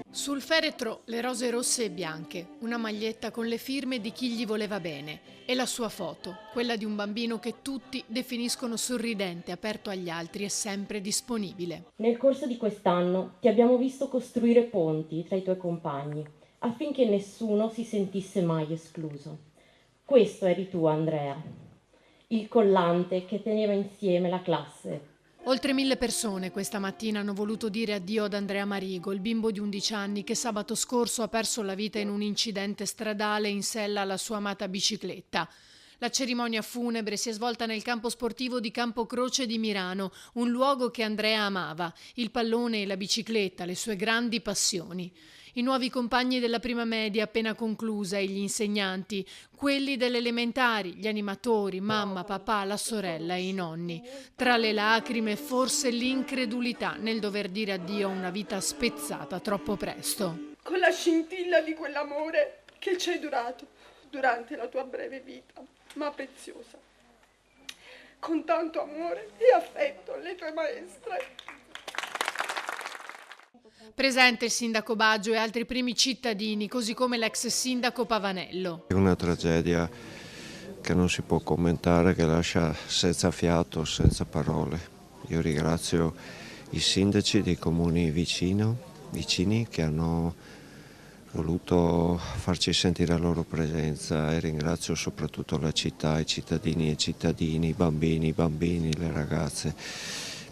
Sul feretro le rose rosse e bianche, una maglietta con le firme di chi gli voleva bene e la sua foto, quella di un bambino che tutti definiscono sorridente, aperto agli altri e sempre disponibile. Nel corso di quest'anno ti abbiamo visto costruire ponti tra i tuoi compagni, affinché nessuno si sentisse mai escluso. Questo eri tu, Andrea, il collante che teneva insieme la classe. Oltre 1000 persone questa mattina hanno voluto dire addio ad Andrea Marigo, il bimbo di 11 anni che sabato scorso ha perso la vita in un incidente stradale in sella alla sua amata bicicletta. La cerimonia funebre si è svolta nel campo sportivo di Campocroce di Mirano, un luogo che Andrea amava, il pallone e la bicicletta, le sue grandi passioni. I nuovi compagni della prima media appena conclusa e gli insegnanti, quelli delle elementari, gli animatori, mamma, papà, la sorella e i nonni. Tra le lacrime forse l'incredulità nel dover dire addio a una vita spezzata troppo presto. Con la scintilla di quell'amore che ci è durato durante la tua breve vita, ma preziosa. Con tanto amore e affetto le tue maestre. Presente il sindaco Baggio e altri primi cittadini, così come l'ex sindaco Pavanello. È una tragedia che non si può commentare, che lascia senza fiato, senza parole. Io ringrazio i sindaci dei comuni vicini che hanno voluto farci sentire la loro presenza e ringrazio soprattutto la città, i cittadini e cittadini, i bambini, le ragazze,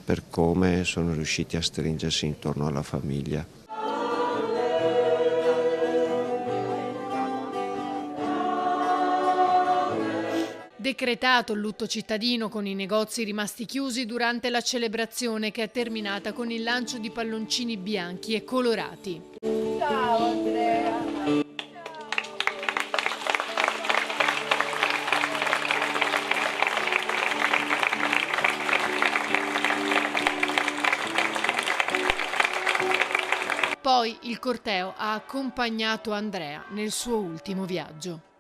per come sono riusciti a stringersi intorno alla famiglia. Decretato il lutto cittadino con i negozi rimasti chiusi durante la celebrazione che è terminata con il lancio di palloncini bianchi e colorati. Ciao Andrea. Poi il corteo ha accompagnato Andrea nel suo ultimo viaggio.